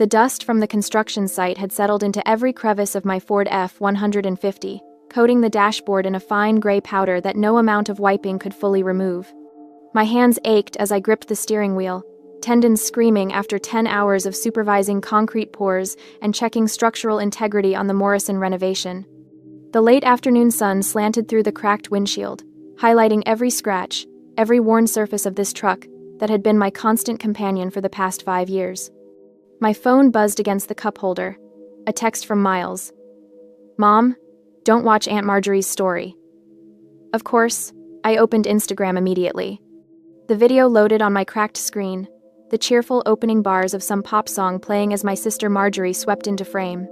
The dust from the construction site had settled into every crevice of my Ford F-150, coating the dashboard in a fine gray powder that no amount of wiping could fully remove. My hands ached as I gripped the steering wheel, tendons screaming after 10 hours of supervising concrete pours and checking structural integrity on the Morrison renovation. The late afternoon sun slanted through the cracked windshield, highlighting every scratch, every worn surface of this truck that had been my constant companion for the past 5 years. My phone buzzed against the cup holder, a text from Miles. "Mom, don't watch Aunt Marjorie's story." Of course, I opened Instagram immediately. The video loaded on my cracked screen, the cheerful opening bars of some pop song playing as my sister Marjorie swept into frame.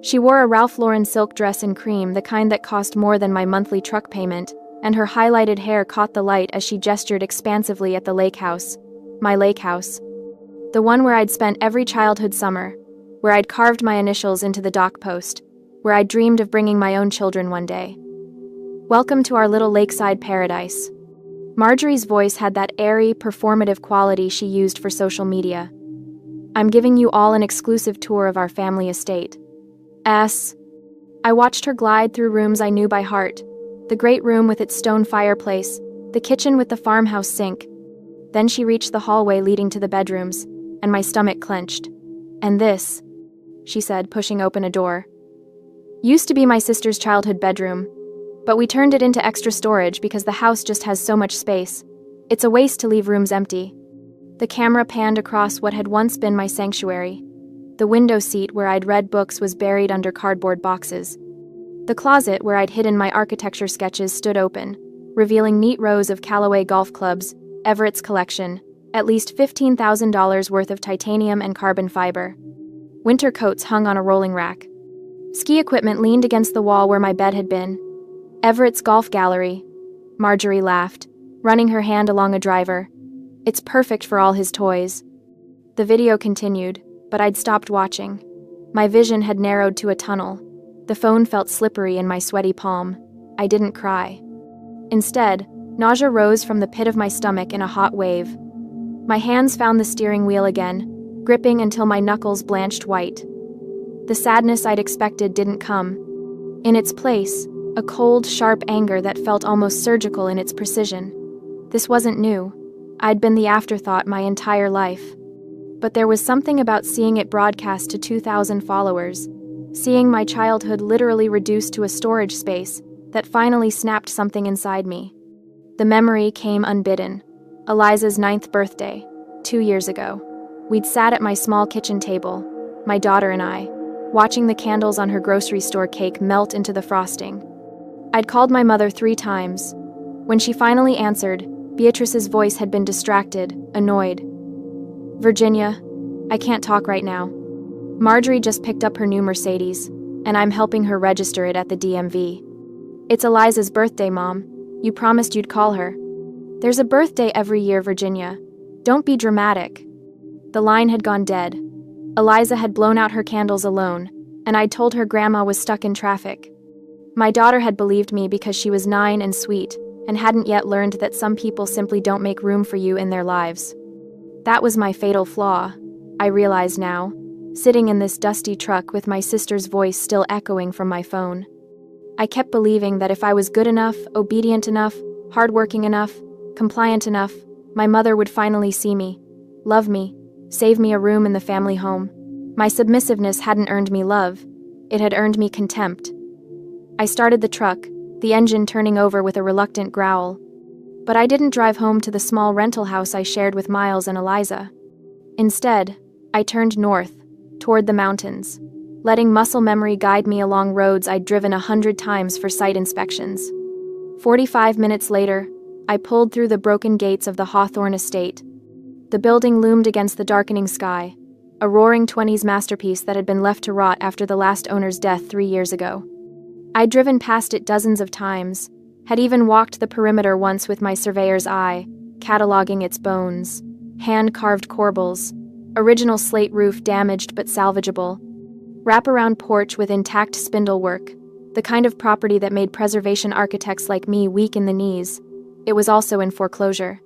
She wore a Ralph Lauren silk dress in cream, the kind that cost more than my monthly truck payment, and her highlighted hair caught the light as she gestured expansively at the lake house. My lake house. The one where I'd spent every childhood summer, where I'd carved my initials into the dock post, where I'd dreamed of bringing my own children one day. "Welcome to our little lakeside paradise." Marjorie's voice had that airy, performative quality she used for social media. "I'm giving you all an exclusive tour of our family estate." I watched her glide through rooms I knew by heart, the great room with its stone fireplace, the kitchen with the farmhouse sink. Then she reached the hallway leading to the bedrooms, and my stomach clenched. "And this," she said, pushing open a door, "used to be my sister's childhood bedroom, but we turned it into extra storage because the house just has so much space. It's a waste to leave rooms empty." The camera panned across what had once been my sanctuary. The window seat where I'd read books was buried under cardboard boxes. The closet where I'd hidden my architecture sketches stood open, revealing neat rows of Callaway golf clubs, Everett's collection, at least $15,000 worth of titanium and carbon fiber. Winter coats hung on a rolling rack. Ski equipment leaned against the wall where my bed had been. "Everett's golf gallery," Marjorie laughed, running her hand along a driver. "It's perfect for all his toys." The video continued, but I'd stopped watching. My vision had narrowed to a tunnel. The phone felt slippery in my sweaty palm. I didn't cry. Instead, nausea rose from the pit of my stomach in a hot wave. My hands found the steering wheel again, gripping until my knuckles blanched white. The sadness I'd expected didn't come. In its place, a cold, sharp anger that felt almost surgical in its precision. This wasn't new. I'd been the afterthought my entire life. But there was something about seeing it broadcast to 2,000 followers, seeing my childhood literally reduced to a storage space, that finally snapped something inside me. The memory came unbidden. Eliza's 9th birthday, 2 years ago. We'd sat at my small kitchen table, my daughter and I, watching the candles on her grocery store cake melt into the frosting. I'd called my mother 3 times. When she finally answered, Beatrice's voice had been distracted, annoyed. "Virginia, I can't talk right now. Marjorie just picked up her new Mercedes, and I'm helping her register it at the DMV. It's Eliza's birthday, Mom. You promised you'd call her." "There's a birthday every year, Virginia. Don't be dramatic." The line had gone dead. Eliza had blown out her candles alone, and I'd told her Grandma was stuck in traffic. My daughter had believed me because she was 9 and sweet, and hadn't yet learned that some people simply don't make room for you in their lives. That was my fatal flaw, I realize now, sitting in this dusty truck with my sister's voice still echoing from my phone. I kept believing that if I was good enough, obedient enough, hardworking enough, compliant enough, my mother would finally see me, love me, save me a room in the family home. My submissiveness hadn't earned me love, it had earned me contempt. I started the truck, the engine turning over with a reluctant growl. But I didn't drive home to the small rental house I shared with Miles and Eliza. Instead, I turned north, toward the mountains, letting muscle memory guide me along roads I'd driven 100 times for site inspections. 45 minutes later, I pulled through the broken gates of the Hawthorne estate. The building loomed against the darkening sky, a roaring 20s masterpiece that had been left to rot after the last owner's death 3 years ago. I'd driven past it dozens of times, had even walked the perimeter once with my surveyor's eye, cataloging its bones, hand-carved corbels, original slate roof damaged but salvageable, wraparound porch with intact spindlework, the kind of property that made preservation architects like me weak in the knees. It was also in foreclosure.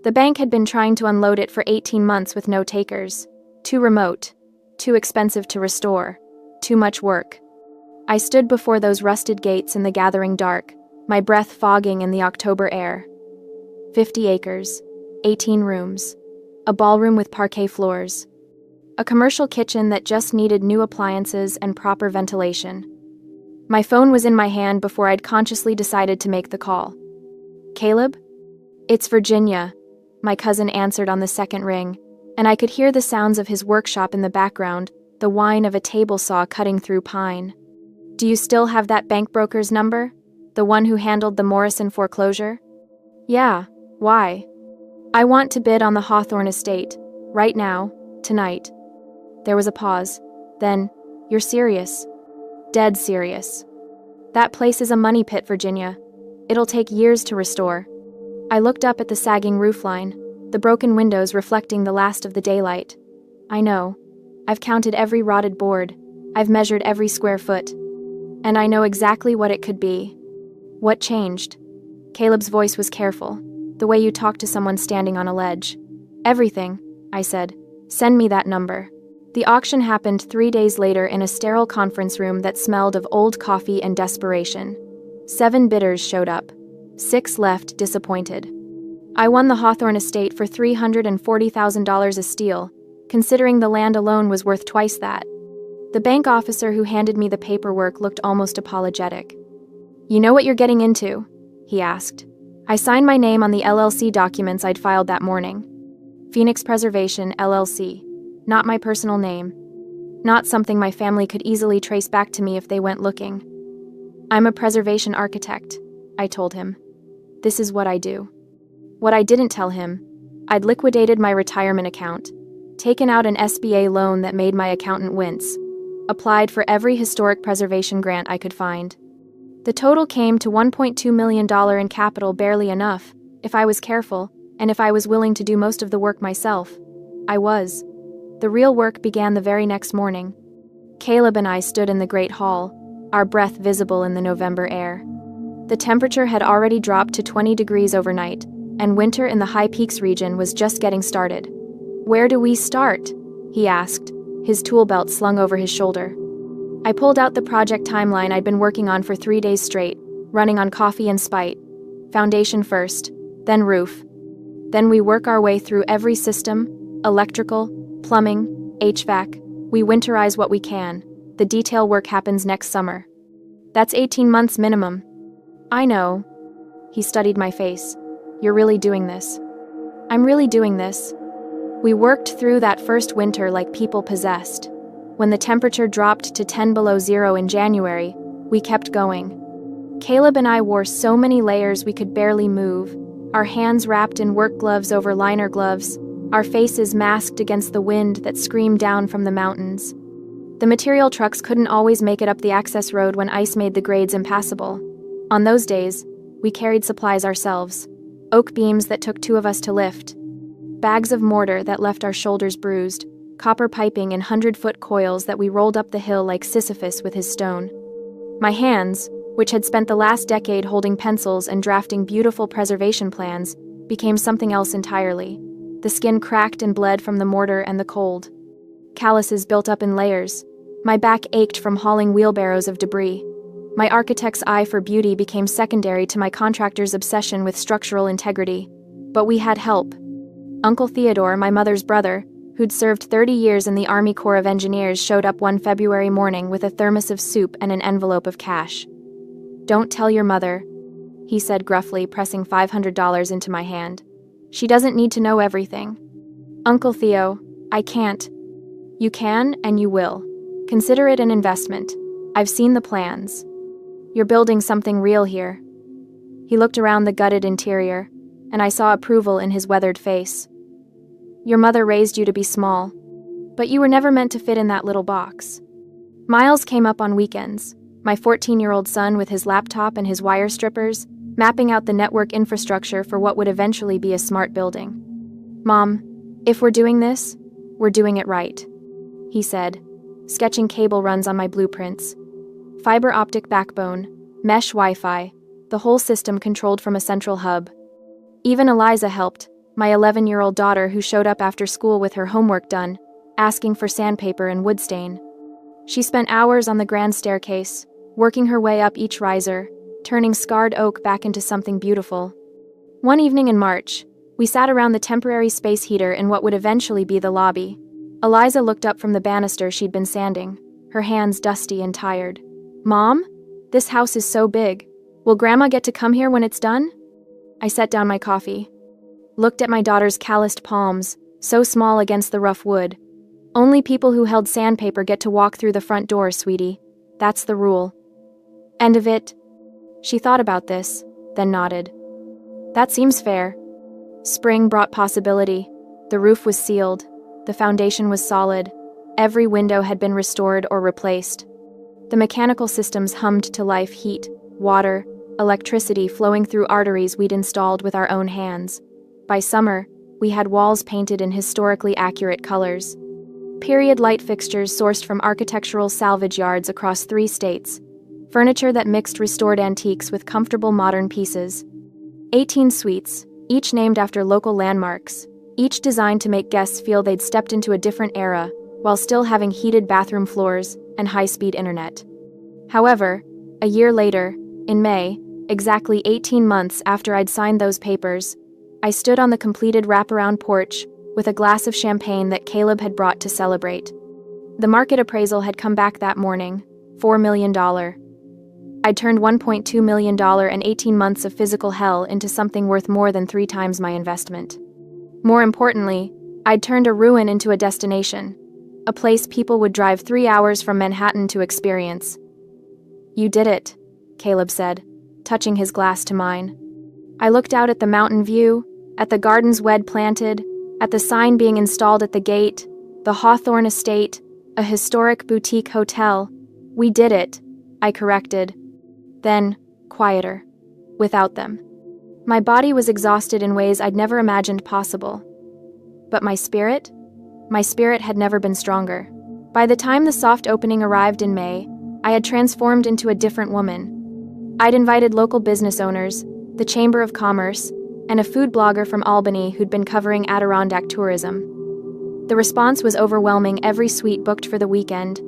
The bank had been trying to unload it for 18 months with no takers. Too remote, Too expensive to restore. Too much work. I stood before those rusted gates in the gathering dark, my breath fogging in the October air. 50 acres, 18 rooms, a ballroom with parquet floors, a commercial kitchen that just needed new appliances and proper ventilation. My phone was in my hand before I'd consciously decided to make the call. Caleb? It's Virginia, my cousin answered on the second ring, and I could hear the sounds of his workshop in the background, the whine of a table saw cutting through pine. Do you still have that bank broker's number? The one who handled the Morrison foreclosure? Yeah, why? I want to bid on the Hawthorne estate, right now, tonight. There was a pause. Then, you're serious? Dead serious. That place is a money pit, Virginia. It'll take years to restore. I looked up at the sagging roofline, the broken windows reflecting the last of the daylight. I know. I've counted every rotted board. I've measured every square foot. And I know exactly what it could be. What changed? Caleb's voice was careful, the way you talk to someone standing on a ledge. Everything, I said. Send me that number. The auction happened 3 days later in a sterile conference room that smelled of old coffee and desperation. 7 bidders showed up. 6 left disappointed. I won the Hawthorne estate for $340,000 a steal, considering the land alone was worth twice that. The bank officer who handed me the paperwork looked almost apologetic. You know what you're getting into? He asked. I signed my name on the LLC documents I'd filed that morning. Phoenix Preservation, LLC. Not my personal name. Not something my family could easily trace back to me if they went looking. I'm a preservation architect, I told him. This is what I do. What I didn't tell him, I'd liquidated my retirement account, taken out an SBA loan that made my accountant wince, applied for every historic preservation grant I could find. The total came to $1.2 million in capital, barely enough, if I was careful, and if I was willing to do most of the work myself. I was. The real work began the very next morning. Caleb and I stood in the great hall, our breath visible in the November air. The temperature had already dropped to 20 degrees overnight, and winter in the High Peaks region was just getting started. Where do we start? He asked, his tool belt slung over his shoulder. I pulled out the project timeline I'd been working on for 3 days straight, running on coffee and spite. Foundation first, then roof. Then we work our way through every system, electrical, plumbing, HVAC. We winterize what we can. The detail work happens next summer. That's 18 months minimum. I know. He studied my face. You're really doing this. I'm really doing this. We worked through that first winter like people possessed. When the temperature dropped to 10 below zero in January, we kept going. Caleb and I wore so many layers we could barely move, our hands wrapped in work gloves over liner gloves, our faces masked against the wind that screamed down from the mountains. The material trucks couldn't always make it up the access road when ice made the grades impassable. On those days, we carried supplies ourselves. Oak beams that took 2 of us to lift. Bags of mortar that left our shoulders bruised. Copper piping in 100-foot coils that we rolled up the hill like Sisyphus with his stone. My hands, which had spent the last decade holding pencils and drafting beautiful preservation plans, became something else entirely. The skin cracked and bled from the mortar and the cold. Calluses built up in layers. My back ached from hauling wheelbarrows of debris. My architect's eye for beauty became secondary to my contractor's obsession with structural integrity. But we had help. Uncle Theodore, my mother's brother, who'd served 30 years in the Army Corps of Engineers, showed up one February morning with a thermos of soup and an envelope of cash. Don't tell your mother, he said gruffly, pressing $500 into my hand. She doesn't need to know everything. Uncle Theo, I can't. You can and you will. Consider it an investment. I've seen the plans. You're building something real here. He looked around the gutted interior, and I saw approval in his weathered face. Your mother raised you to be small, but you were never meant to fit in that little box. Miles came up on weekends, my 14-year-old son with his laptop and his wire strippers, mapping out the network infrastructure for what would eventually be a smart building. Mom, if we're doing this, we're doing it right, he said, sketching cable runs on my blueprints. Fiber optic backbone, mesh Wi-Fi, the whole system controlled from a central hub. Even Eliza helped, my 11-year-old daughter who showed up after school with her homework done, asking for sandpaper and wood stain. She spent hours on the grand staircase, working her way up each riser, turning scarred oak back into something beautiful. One evening in March, we sat around the temporary space heater in what would eventually be the lobby. Eliza looked up from the banister she'd been sanding, her hands dusty and tired. "Mom? This house is so big. Will Grandma get to come here when it's done?" I set down my coffee, looked at my daughter's calloused palms, so small against the rough wood. "Only people who held sandpaper get to walk through the front door, sweetie. That's the rule." "End of it?" She thought about this, then nodded. "That seems fair." Spring brought possibility. The roof was sealed. The foundation was solid. Every window had been restored or replaced. The mechanical systems hummed to life: heat, water, electricity flowing through arteries we'd installed with our own hands. By summer, we had walls painted in historically accurate colors. Period light fixtures sourced from architectural salvage yards across 3 states. Furniture that mixed restored antiques with comfortable modern pieces. 18 suites, each named after local landmarks, each designed to make guests feel they'd stepped into a different era, while still having heated bathroom floors and high-speed internet. However, a year later, in May, exactly 18 months after I'd signed those papers, I stood on the completed wraparound porch with a glass of champagne that Caleb had brought to celebrate. The market appraisal had come back that morning, $4 million. I'd turned $1.2 million and 18 months of physical hell into something worth more than 3 times my investment. More importantly, I'd turned a ruin into a destination, a place people would drive 3 hours from Manhattan to experience. "You did it," Caleb said, touching his glass to mine. I looked out at the mountain view, at the gardens we'd planted, at the sign being installed at the gate, the Hawthorne Estate, a historic boutique hotel. "We did it," I corrected. Then, quieter. Without them. My body was exhausted in ways I'd never imagined possible. But my spirit? My spirit had never been stronger. By the time the soft opening arrived in May, I had transformed into a different woman. I'd invited local business owners, the Chamber of Commerce, and a food blogger from Albany who'd been covering Adirondack tourism. The response was overwhelming, every suite booked for the weekend.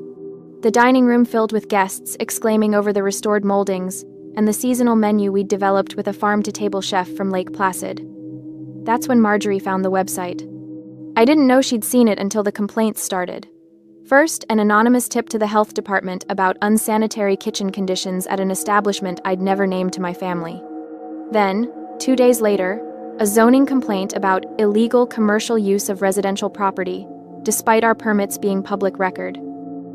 The dining room filled with guests exclaiming over the restored moldings and the seasonal menu we'd developed with a farm-to-table chef from Lake Placid. That's when Marjorie found the website. I didn't know she'd seen it until the complaints started. First, an anonymous tip to the health department about unsanitary kitchen conditions at an establishment I'd never named to my family. Then, 2 days later, a zoning complaint about illegal commercial use of residential property, despite our permits being public record.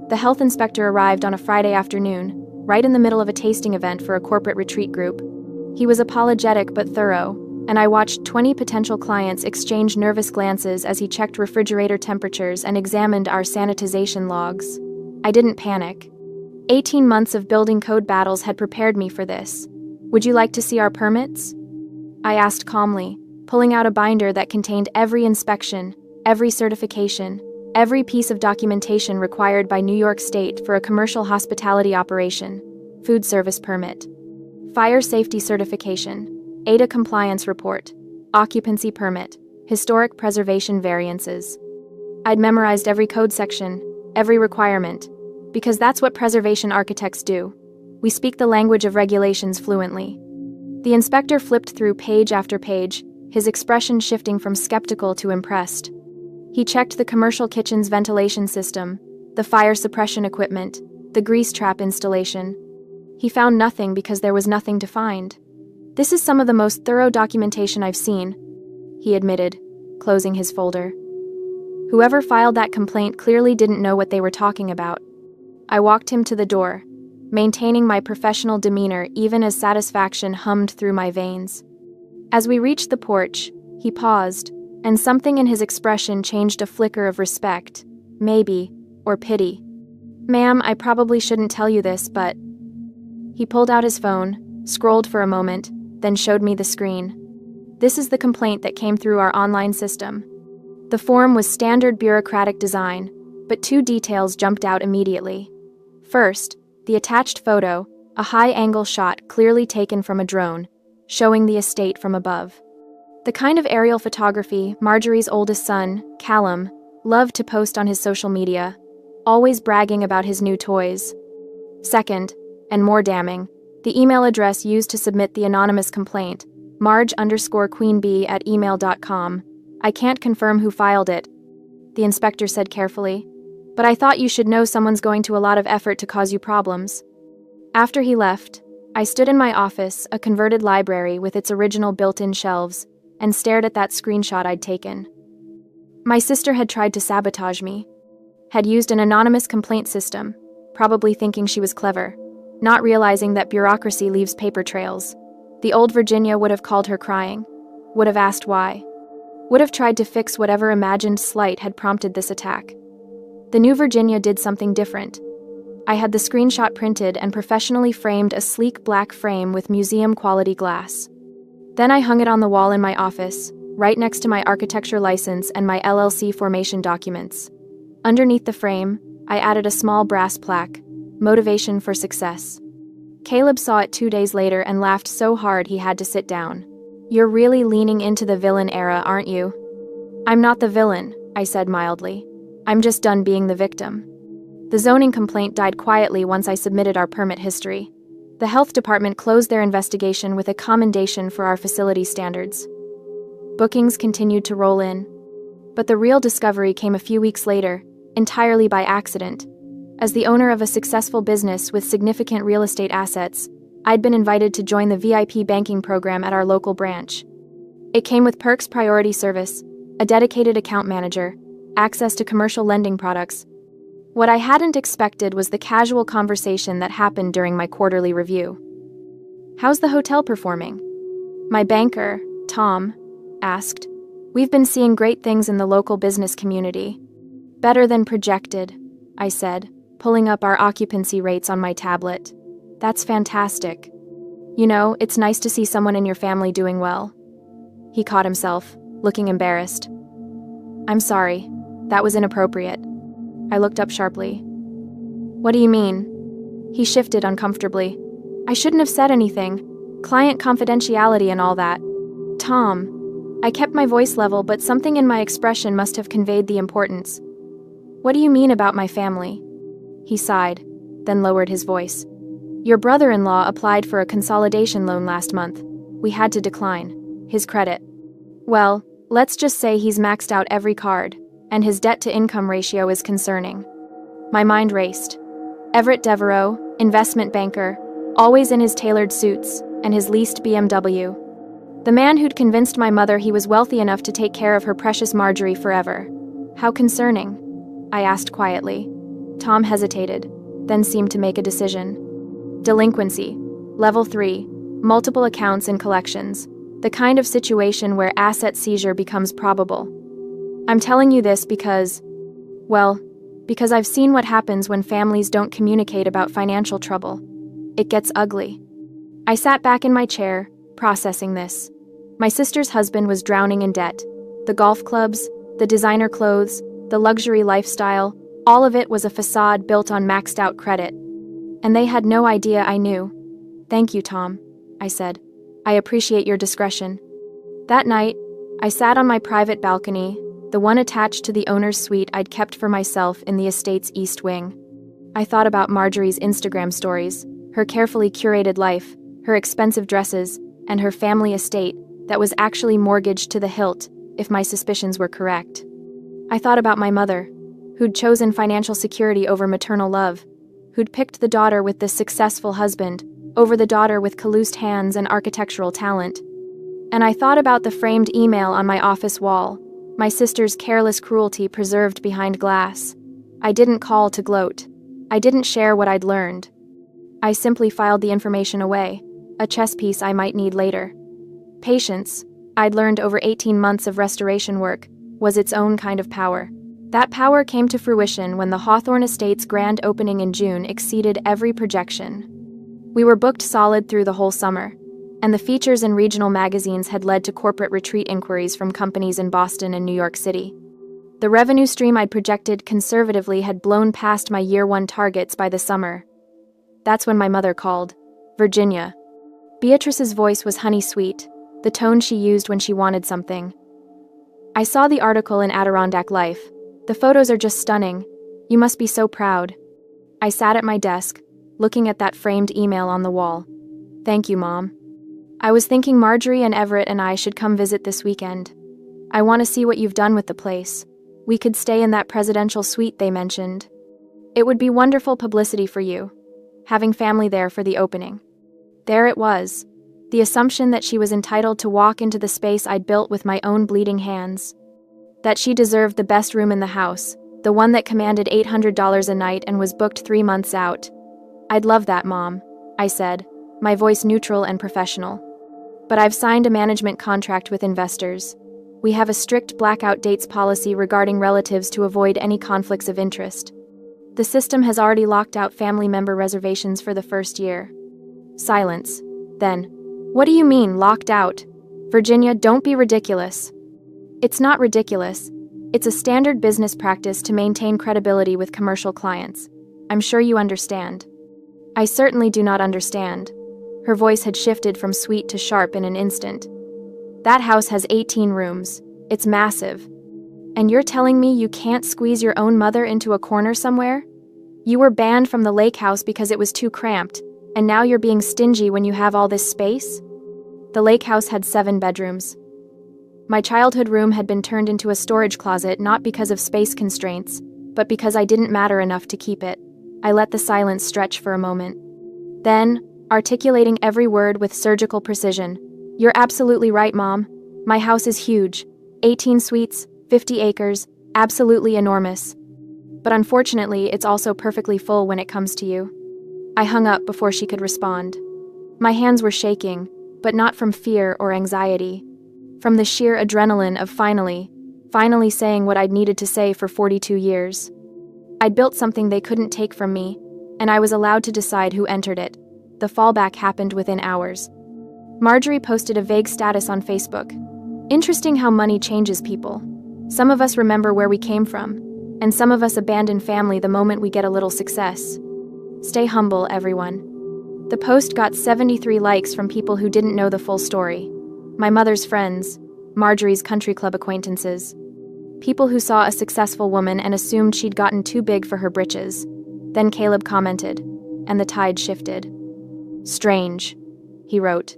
The health inspector arrived on a Friday afternoon, right in the middle of a tasting event for a corporate retreat group. He was apologetic but thorough, and I watched 20 potential clients exchange nervous glances as he checked refrigerator temperatures and examined our sanitization logs. I didn't panic. 18 months of building code battles had prepared me for this. "Would you like to see our permits?" I asked calmly, pulling out a binder that contained every inspection, every certification, every piece of documentation required by New York State for a commercial hospitality operation: food service permit, fire safety certification, AITA compliance report, occupancy permit, historic preservation variances. I'd memorized every code section, every requirement, because that's what preservation architects do. We speak the language of regulations fluently. The inspector flipped through page after page, his expression shifting from skeptical to impressed. He checked the commercial kitchen's ventilation system, the fire suppression equipment, the grease trap installation. He found nothing because there was nothing to find. "This is some of the most thorough documentation I've seen," he admitted, closing his folder. Whoever filed that complaint clearly didn't know what they were talking about. I walked him to the door, maintaining my professional demeanor even as satisfaction hummed through my veins. As we reached the porch, he paused, and something in his expression changed a flicker of respect, maybe, or pity. "Ma'am, I probably shouldn't tell you this, but..." He pulled out his phone, scrolled for a moment, then showed me the screen. "This is the complaint that came through our online system." The form was standard bureaucratic design, but 2 details jumped out immediately. First, the attached photo, a high-angle shot clearly taken from a drone, showing the estate from above. The kind of aerial photography Marjorie's oldest son, Callum, Loved to post on his social media, always bragging about his new toys. Second, and more damning, the email address used to submit the anonymous complaint, marge_queenbee@email.com. I can't confirm who filed it, the inspector said carefully, but I thought you should know someone's going to a lot of effort to cause you problems. After he left, I stood in my office, a converted library with its original built-in shelves, and stared at that screenshot I'd taken. My sister had tried to sabotage me, had used an anonymous complaint system, probably thinking she was clever, not realizing that bureaucracy leaves paper trails. The old Virginia would have called her crying, would have asked why, would have tried to fix whatever imagined slight had prompted this attack. The new Virginia did something different. I had the screenshot printed and professionally framed a sleek black frame with museum-quality glass. Then I hung it on the wall in my office, right next to my architecture license and my LLC formation documents. Underneath the frame, I added a small brass plaque, "Motivation for Success." Caleb saw it 2 days later and laughed so hard he had to sit down. "You're really leaning into the villain era, aren't you?" "I'm not the villain," I said mildly. "I'm just done being the victim." The zoning complaint died quietly once I submitted our permit history. The health department closed their investigation with a commendation for our facility standards. Bookings continued to roll in. But the real discovery came a few weeks later, entirely by accident. As the owner of a successful business with significant real estate assets, I'd been invited to join the VIP banking program at our local branch. It came with perks, priority service, a dedicated account manager, access to commercial lending products. What I hadn't expected was the casual conversation that happened during my quarterly review. "How's the hotel performing?" My banker, Tom, asked. "We've been seeing great things in the local business community." "Better than projected," I said, pulling up our occupancy rates on my tablet. "That's fantastic. You know, it's nice to see someone in your family doing well." He caught himself, looking embarrassed. "I'm sorry. That was inappropriate." I looked up sharply. "What do you mean?" He shifted uncomfortably. "I shouldn't have said anything. Client confidentiality and all that." "Tom." I kept my voice level, but something in my expression must have conveyed the importance. "What do you mean about my family?" He sighed, then lowered his voice. "Your brother-in-law applied for a consolidation loan last month. We had to decline. His credit. Well, let's just say he's maxed out every card, and his debt-to-income ratio is concerning." My mind raced. Everett Devereaux, investment banker, always in his tailored suits, and his leased BMW. The man who'd convinced my mother he was wealthy enough to take care of her precious Marjorie forever. "How concerning?" I asked quietly. Tom hesitated, then seemed to make a decision. "Delinquency. Level 3. Multiple accounts and collections. The kind of situation where asset seizure becomes probable. I'm telling you this because I've seen what happens when families don't communicate about financial trouble. It gets ugly." I sat back in my chair, processing this. My sister's husband was drowning in debt. The golf clubs, the designer clothes, the luxury lifestyle, all of it was a facade built on maxed-out credit. And they had no idea I knew. "Thank you, Tom," I said. "I appreciate your discretion." That night, I sat on my private balcony, the one attached to the owner's suite I'd kept for myself in the estate's east wing. I thought about Marjorie's Instagram stories, her carefully curated life, her expensive dresses, and her family estate that was actually mortgaged to the hilt, if my suspicions were correct. I thought about my mother, who'd chosen financial security over maternal love, who'd picked the daughter with the successful husband over the daughter with calloused hands and architectural talent. And I thought about the framed email on my office wall, my sister's careless cruelty preserved behind glass. I didn't call to gloat. I didn't share what I'd learned. I simply filed the information away, a chess piece I might need later. Patience, I'd learned over 18 months of restoration work, was its own kind of power. That power came to fruition when the Hawthorne Estate's grand opening in June exceeded every projection. We were booked solid through the whole summer, and the features in regional magazines had led to corporate retreat inquiries from companies in Boston and New York City. The revenue stream I'd projected conservatively had blown past my year-one targets by the summer. That's when my mother called. Virginia. Beatrice's voice was honey-sweet, the tone she used when she wanted something. I saw the article in Adirondack Life, The photos are just stunning. You must be so proud. I sat at my desk, looking at that framed email on the wall. Thank you, Mom. I was thinking Marjorie and Everett and I should come visit this weekend. I want to see what you've done with the place. We could stay in that presidential suite they mentioned. It would be wonderful publicity for you, having family there for the opening. There it was, the assumption that she was entitled to walk into the space I'd built with my own bleeding hands. That she deserved the best room in the house, the one that commanded $800 a night and was booked 3 months out. I'd love that, Mom, I said, my voice neutral and professional. But I've signed a management contract with investors. We have a strict blackout dates policy regarding relatives to avoid any conflicts of interest. The system has already locked out family member reservations for the first year. Silence. Then, what do you mean, locked out? Virginia, don't be ridiculous. It's not ridiculous. It's a standard business practice to maintain credibility with commercial clients. I'm sure you understand. I certainly do not understand. Her voice had shifted from sweet to sharp in an instant. That house has 18 rooms. It's massive. And you're telling me you can't squeeze your own mother into a corner somewhere? You were banned from the lake house because it was too cramped, and now you're being stingy when you have all this space? The lake house had 7 bedrooms. My childhood room had been turned into a storage closet not because of space constraints, but because I didn't matter enough to keep it. I let the silence stretch for a moment. Then, articulating every word with surgical precision, "You're absolutely right, Mom. My house is huge. 18 suites, 50 acres, absolutely enormous. But unfortunately, it's also perfectly full when it comes to you." I hung up before she could respond. My hands were shaking, but not from fear or anxiety. From the sheer adrenaline of finally saying what I'd needed to say for 42 years. I'd built something they couldn't take from me, and I was allowed to decide who entered it. The fallback happened within hours. Marjorie posted a vague status on Facebook. Interesting how money changes people. Some of us remember where we came from, and some of us abandon family the moment we get a little success. Stay humble, everyone. The post got 73 likes from people who didn't know the full story. My mother's friends, Marjorie's country club acquaintances. People who saw a successful woman and assumed she'd gotten too big for her britches. Then Caleb commented, and the tide shifted. "Strange," he wrote.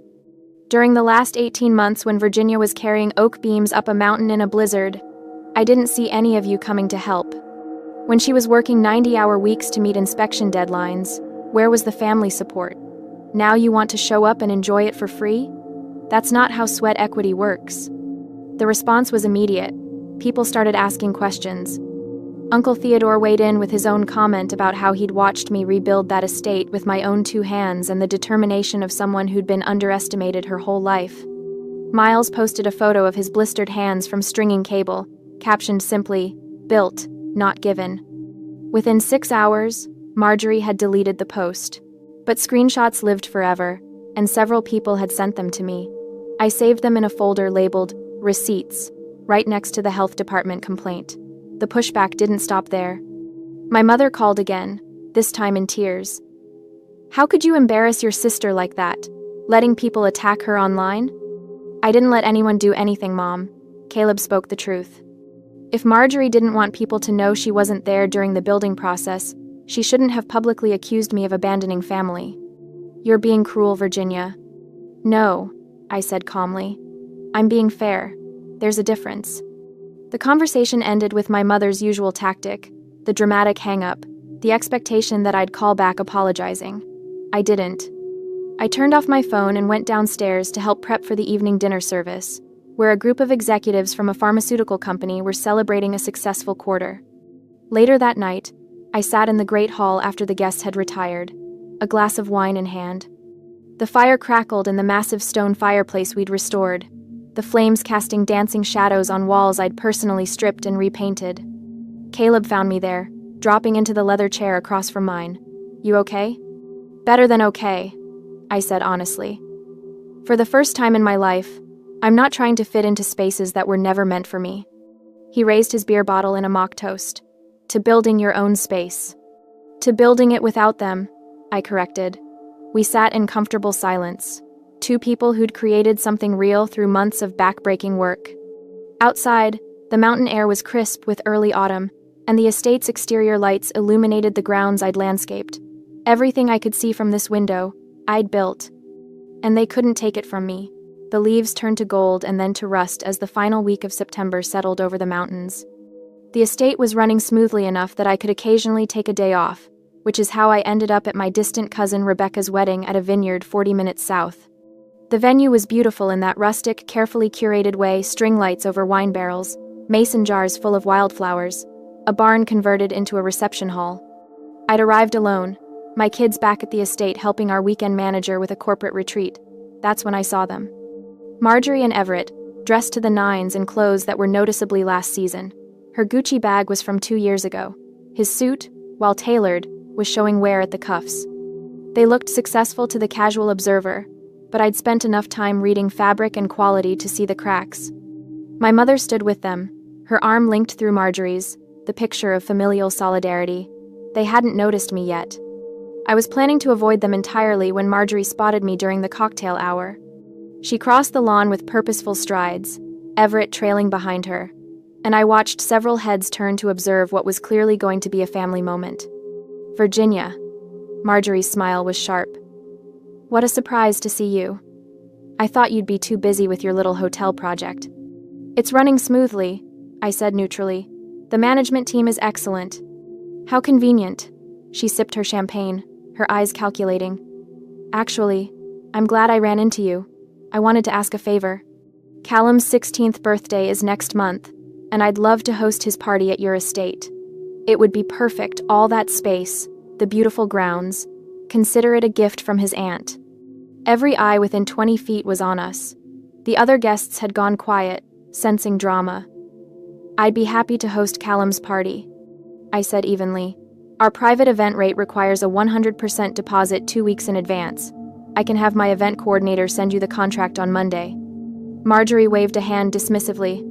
"During the last 18 months when Virginia was carrying oak beams up a mountain in a blizzard, I didn't see any of you coming to help. When she was working 90-hour weeks to meet inspection deadlines, where was the family support? Now you want to show up and enjoy it for free? That's not how sweat equity works." The response was immediate. People started asking questions. Uncle Theodore weighed in with his own comment about how he'd watched me rebuild that estate with my own 2 hands and the determination of someone who'd been underestimated her whole life. Miles posted a photo of his blistered hands from stringing cable, captioned simply, "Built, not given." Within 6 hours, Marjorie had deleted the post. But screenshots lived forever, and several people had sent them to me. I saved them in a folder labeled Receipts, right next to the health department complaint. The pushback didn't stop there. My mother called again, this time in tears. "How could you embarrass your sister like that, letting people attack her online?" "I didn't let anyone do anything, Mom." Caleb spoke the truth. If Marjorie didn't want people to know she wasn't there during the building process, she shouldn't have publicly accused me of abandoning family. "You're being cruel, Virginia." "No," I said calmly. "I'm being fair. There's a difference." The conversation ended with my mother's usual tactic, the dramatic hang-up, the expectation that I'd call back apologizing. I didn't. I turned off my phone and went downstairs to help prep for the evening dinner service, where a group of executives from a pharmaceutical company were celebrating a successful quarter. Later that night, I sat in the great hall after the guests had retired, a glass of wine in hand. The fire crackled in the massive stone fireplace we'd restored, the flames casting dancing shadows on walls I'd personally stripped and repainted. Caleb found me there, dropping into the leather chair across from mine. "You okay?" "Better than okay," I said honestly. For the first time in my life, I'm not trying to fit into spaces that were never meant for me. He raised his beer bottle in a mock toast. "To building your own space." "To building it without them," I corrected. We sat in comfortable silence. 2 people who'd created something real through months of back-breaking work. Outside, the mountain air was crisp with early autumn, and the estate's exterior lights illuminated the grounds I'd landscaped. Everything I could see from this window, I'd built. And they couldn't take it from me. The leaves turned to gold and then to rust as the final week of September settled over the mountains. The estate was running smoothly enough that I could occasionally take a day off, which is how I ended up at my distant cousin Rebecca's wedding at a vineyard 40 minutes south. The venue was beautiful in that rustic, carefully curated way: string lights over wine barrels, mason jars full of wildflowers, a barn converted into a reception hall. I'd arrived alone, my kids back at the estate helping our weekend manager with a corporate retreat. That's when I saw them. Marjorie and Everett, dressed to the nines in clothes that were noticeably last season. Her Gucci bag was from 2 years ago. His suit, while tailored, was showing wear at the cuffs. They looked successful to the casual observer, but I'd spent enough time reading fabric and quality to see the cracks. My mother stood with them, her arm linked through Marjorie's, the picture of familial solidarity. They hadn't noticed me yet. I was planning to avoid them entirely when Marjorie spotted me during the cocktail hour. She crossed the lawn with purposeful strides, Everett trailing behind her, and I watched several heads turn to observe what was clearly going to be a family moment. Virginia. Marjorie's smile was sharp. What a surprise to see you. I thought you'd be too busy with your little hotel project. It's running smoothly, I said neutrally. The management team is excellent. How convenient. She sipped her champagne, her eyes calculating. Actually, I'm glad I ran into you. I wanted to ask a favor. Callum's 16th birthday is next month, and I'd love to host his party at your estate. It would be perfect, all that space, the beautiful grounds. Consider it a gift from his aunt. Every eye within 20 feet was on us. The other guests had gone quiet, sensing drama. I'd be happy to host Callum's party, I said evenly. Our private event rate requires a 100% deposit 2 weeks in advance. I can have my event coordinator send you the contract on Monday. Marjorie waved a hand dismissively.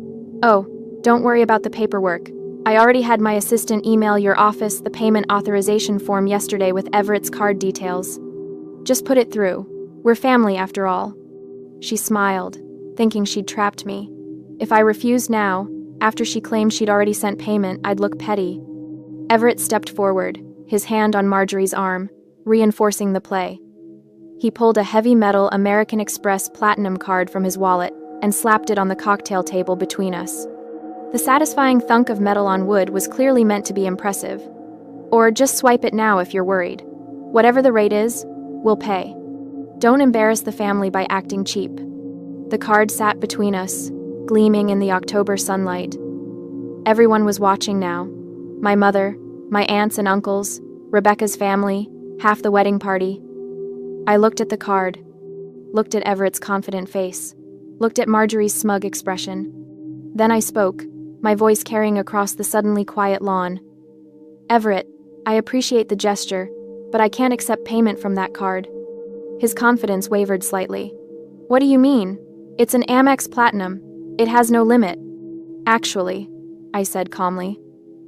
Oh, don't worry about the paperwork. I already had my assistant email your office the payment authorization form yesterday with Everett's card details. Just put it through. We're family after all. She smiled, thinking she'd trapped me. If I refused now, after she claimed she'd already sent payment, I'd look petty. Everett stepped forward, his hand on Marjorie's arm, reinforcing the play. He pulled a heavy metal American Express Platinum card from his wallet and slapped it on the cocktail table between us. The satisfying thunk of metal on wood was clearly meant to be impressive. Or just swipe it now if you're worried. Whatever the rate is, we'll pay. Don't embarrass the family by acting cheap. The card sat between us, gleaming in the October sunlight. Everyone was watching now. My mother, my aunts and uncles, Rebecca's family, half the wedding party. I looked at the card, looked at Everett's confident face, looked at Marjorie's smug expression. Then I spoke, my voice carrying across the suddenly quiet lawn. Everett, I appreciate the gesture, but I can't accept payment from that card. His confidence wavered slightly. What do you mean? It's an Amex Platinum. It has no limit. Actually, I said calmly.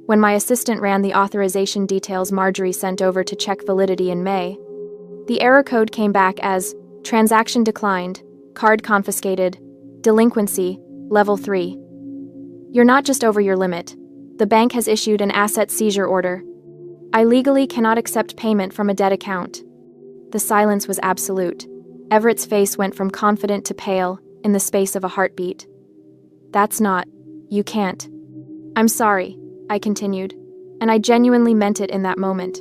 When my assistant ran the authorization details Marjorie sent over to check validity in May, the error code came back as transaction declined, card confiscated, delinquency, level 3. You're not just over your limit. The bank has issued an asset seizure order. I legally cannot accept payment from a dead account. The silence was absolute. Everett's face went from confident to pale in the space of a heartbeat. That's not. You can't. I'm sorry, I continued, and I genuinely meant it in that moment.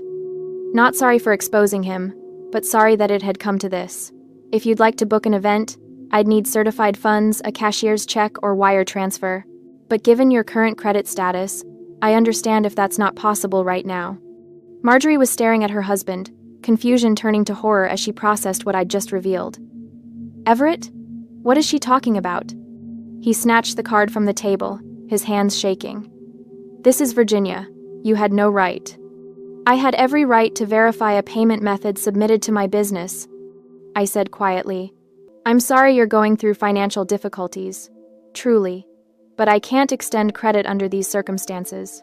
Not sorry for exposing him, but sorry that it had come to this. If you'd like to book an event, I'd need certified funds, a cashier's check, or wire transfer. But given your current credit status, I understand if that's not possible right now. Marjorie was staring at her husband, confusion turning to horror as she processed what I'd just revealed. Everett? What is she talking about? He snatched the card from the table, his hands shaking. This is Virginia. You had no right. I had every right to verify a payment method submitted to my business, I said quietly. I'm sorry you're going through financial difficulties. Truly. But I can't extend credit under these circumstances.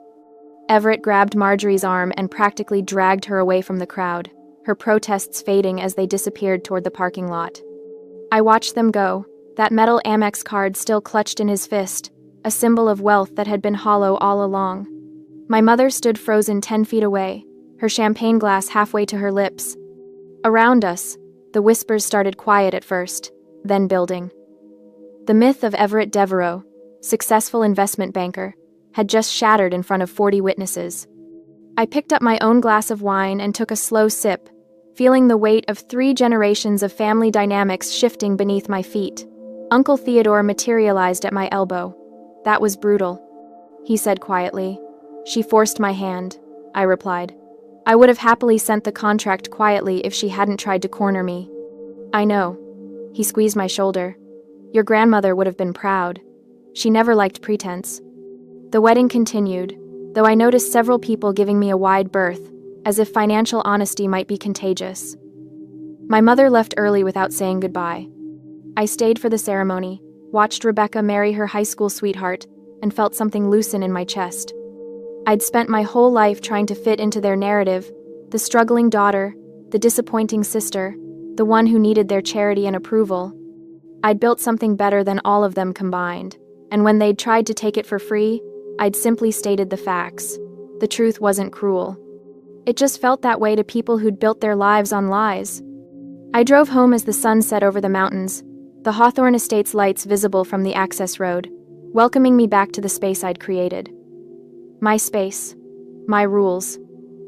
Everett grabbed Marjorie's arm and practically dragged her away from the crowd, her protests fading as they disappeared toward the parking lot. I watched them go, that metal Amex card still clutched in his fist, a symbol of wealth that had been hollow all along. My mother stood frozen 10 feet away, her champagne glass halfway to her lips. Around us, the whispers started quiet at first, then building. The myth of Everett Devereaux, successful investment banker, had just shattered in front of 40 witnesses. I picked up my own glass of wine and took a slow sip, feeling the weight of 3 generations of family dynamics shifting beneath my feet. Uncle Theodore materialized at my elbow. "That was brutal," he said quietly. "She forced my hand," I replied. "I would have happily sent the contract quietly if she hadn't tried to corner me." "I know." He squeezed my shoulder. "Your grandmother would have been proud. She never liked pretense." The wedding continued, though I noticed several people giving me a wide berth, as if financial honesty might be contagious. My mother left early without saying goodbye. I stayed for the ceremony, watched Rebecca marry her high school sweetheart, and felt something loosen in my chest. I'd spent my whole life trying to fit into their narrative, the struggling daughter, the disappointing sister, the one who needed their charity and approval. I'd built something better than all of them combined, and when they'd tried to take it for free, I'd simply stated the facts. The truth wasn't cruel. It just felt that way to people who'd built their lives on lies. I drove home as the sun set over the mountains, the Hawthorne Estates lights visible from the access road, welcoming me back to the space I'd created. My space, my rules,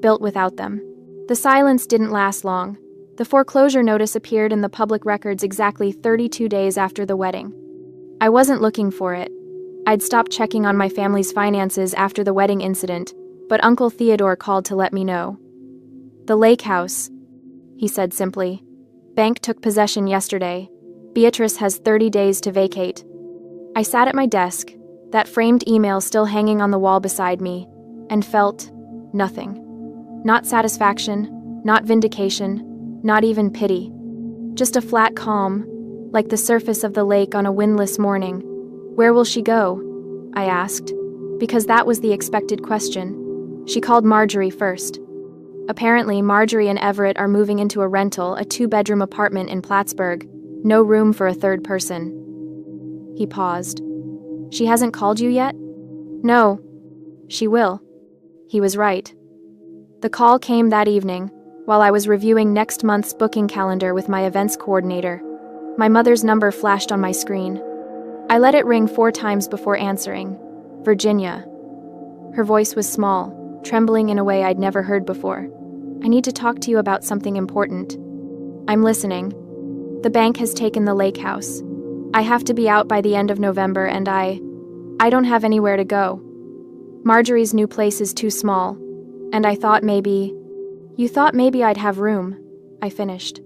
built without them. The silence didn't last long. The foreclosure notice appeared in the public records exactly 32 days after the wedding. I wasn't looking for it. I'd stopped checking on my family's finances after the wedding incident, but Uncle Theodore called to let me know. "The lake house," he said simply. "Bank took possession yesterday. Beatrice has 30 days to vacate." I sat at my desk, that framed email still hanging on the wall beside me, and felt nothing. Not satisfaction, not vindication, not even pity. Just a flat calm, like the surface of the lake on a windless morning. "Where will she go?" I asked, because that was the expected question. She called Marjorie first. Apparently, Marjorie and Everett are moving into a rental, a 2-bedroom apartment in Plattsburgh. No room for a third person. He paused. "She hasn't called you yet?" "No. She will." He was right. The call came that evening, while I was reviewing next month's booking calendar with my events coordinator. My mother's number flashed on my screen. I let it ring 4 times before answering. "Virginia." Her voice was small, trembling in a way I'd never heard before. "I need to talk to you about something important." "I'm listening." "The bank has taken the lake house. I have to be out by the end of November and I don't have anywhere to go. Marjorie's new place is too small, and I thought maybe... You thought maybe I'd have room," I finished.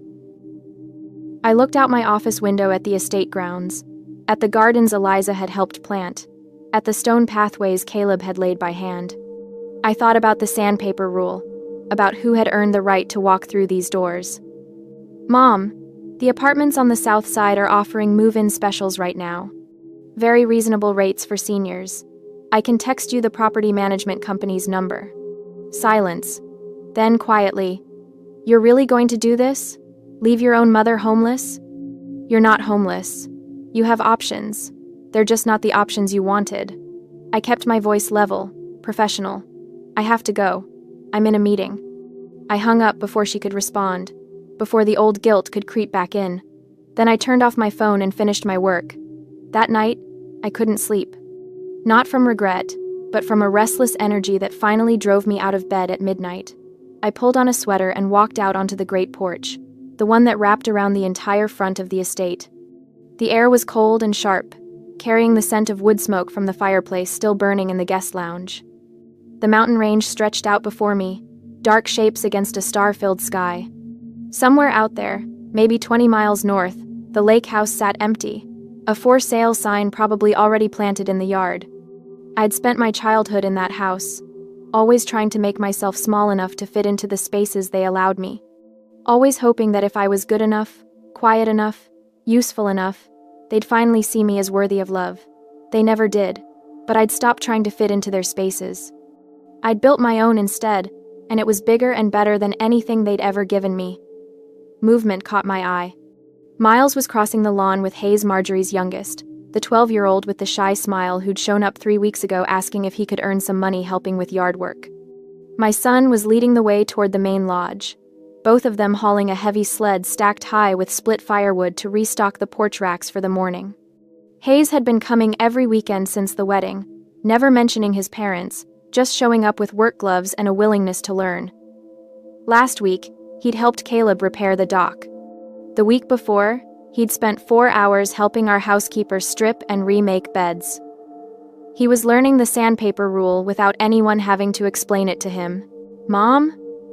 I looked out my office window at the estate grounds, at the gardens Eliza had helped plant, at the stone pathways Caleb had laid by hand. I thought about the sandpaper rule, about who had earned the right to walk through these doors. "Mom, the apartments on the south side are offering move-in specials right now. Very reasonable rates for seniors. I can text you the property management company's number." Silence. Then quietly, "You're really going to do this? Leave your own mother homeless?" "You're not homeless. You have options. They're just not the options you wanted." I kept my voice level, professional. "I have to go. I'm in a meeting." I hung up before she could respond, before the old guilt could creep back in. Then I turned off my phone and finished my work. That night, I couldn't sleep. Not from regret, but from a restless energy that finally drove me out of bed at midnight. I pulled on a sweater and walked out onto the great porch, the one that wrapped around the entire front of the estate. The air was cold and sharp, carrying the scent of wood smoke from the fireplace still burning in the guest lounge. The mountain range stretched out before me, dark shapes against a star-filled sky. Somewhere out there, maybe 20 miles north, the lake house sat empty, a for sale sign probably already planted in the yard. I'd spent my childhood in that house, always trying to make myself small enough to fit into the spaces they allowed me. Always hoping that if I was good enough, quiet enough, useful enough, they'd finally see me as worthy of love. They never did, but I'd stopped trying to fit into their spaces. I'd built my own instead, and it was bigger and better than anything they'd ever given me. Movement caught my eye. Miles was crossing the lawn with Hayes, Marjorie's youngest, the 12-year-old with the shy smile who'd shown up 3 weeks ago asking if he could earn some money helping with yard work. My son was leading the way toward the main lodge, both of them hauling a heavy sled stacked high with split firewood to restock the porch racks for the morning. Hayes had been coming every weekend since the wedding, never mentioning his parents, just showing up with work gloves and a willingness to learn. Last week, he'd helped Caleb repair the dock. The week before, he'd spent 4 hours helping our housekeeper strip and remake beds. He was learning the sandpaper rule without anyone having to explain it to him. "Mom?"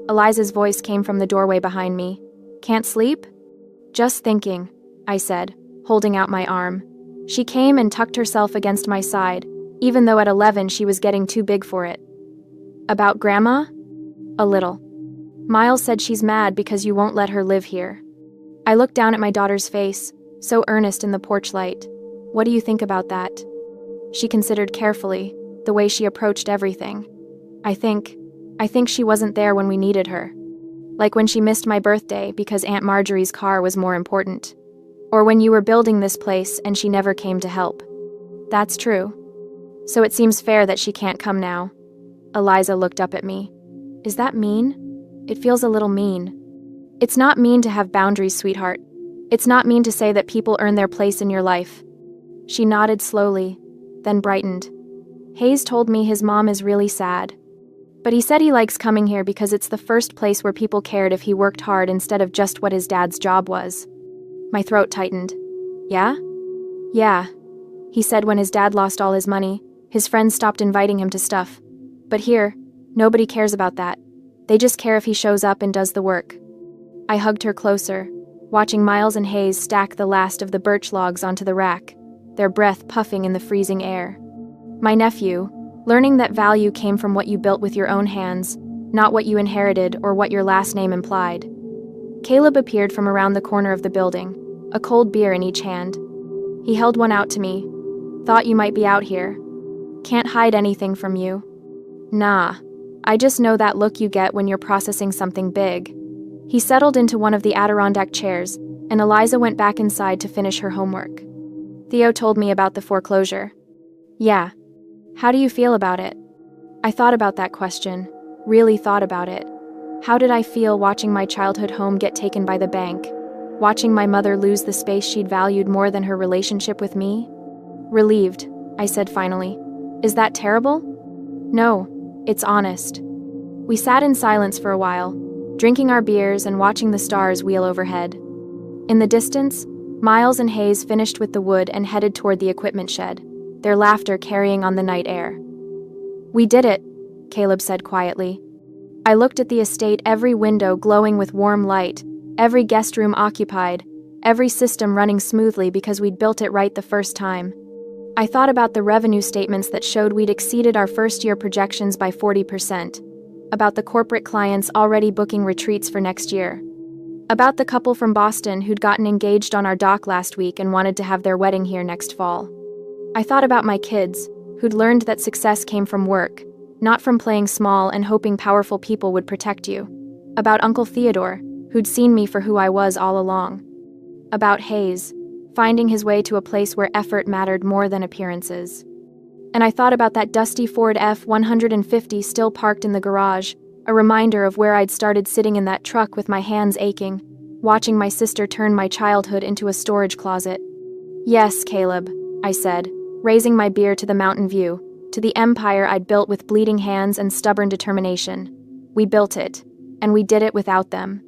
Eliza's voice came from the doorway behind me. "Can't sleep?" "Just thinking," I said, holding out my arm. She came and tucked herself against my side, even though at 11 she was getting too big for it. "About Grandma?" "A little. Miles said she's mad because you won't let her live here." I looked down at my daughter's face, so earnest in the porch light. "What do you think about that?" She considered carefully, the way she approached everything. I think she wasn't there when we needed her. Like when she missed my birthday because Aunt Marjorie's car was more important. Or when you were building this place and she never came to help. That's true. So it seems fair that she can't come now. Eliza looked up at me. "Is that mean?" "It feels a little mean." "It's not mean to have boundaries, sweetheart. It's not mean to say that people earn their place in your life." She nodded slowly, then brightened. "Hayes told me his mom is really sad. But he said he likes coming here because it's the first place where people cared if he worked hard instead of just what his dad's job was." My throat tightened. "Yeah?" "Yeah," he said when his dad lost all his money, his friends stopped inviting him to stuff. But here, nobody cares about that. They just care if he shows up and does the work. I hugged her closer, watching Miles and Hayes stack the last of the birch logs onto the rack, their breath puffing in the freezing air. My nephew, learning that value came from what you built with your own hands, not what you inherited or what your last name implied. Caleb appeared from around the corner of the building, a cold beer in each hand. He held one out to me. "Thought you might be out here. Can't hide anything from you." "Nah, I just know that look you get when you're processing something big." He settled into one of the Adirondack chairs, and Eliza went back inside to finish her homework. Theo told me about the foreclosure. "Yeah. How do you feel about it?" I thought about that question, really thought about it. How did I feel watching my childhood home get taken by the bank? Watching my mother lose the space she'd valued more than her relationship with me? "Relieved," I said finally. "Is that terrible?" "No, it's honest." We sat in silence for a while, drinking our beers and watching the stars wheel overhead. In the distance, Miles and Hayes finished with the wood and headed toward the equipment shed, their laughter carrying on the night air. "We did it," Caleb said quietly. I looked at the estate, every window glowing with warm light, every guest room occupied, every system running smoothly because we'd built it right the first time. I thought about the revenue statements that showed we'd exceeded our first-year projections by 40%, about the corporate clients already booking retreats for next year, about the couple from Boston who'd gotten engaged on our dock last week and wanted to have their wedding here next fall. I thought about my kids, who'd learned that success came from work, not from playing small and hoping powerful people would protect you. About Uncle Theodore, who'd seen me for who I was all along. About Hayes, finding his way to a place where effort mattered more than appearances. And I thought about that dusty Ford F-150 still parked in the garage, a reminder of where I'd started sitting in that truck with my hands aching, watching my sister turn my childhood into a storage closet. "Yes, Caleb," I said, raising my beer to the mountain view, to the empire I'd built with bleeding hands and stubborn determination. We built it, and we did it without them.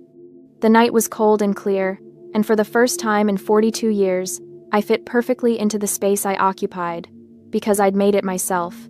The night was cold and clear, and for the first time in 42 years, I fit perfectly into the space I occupied, because I'd made it myself.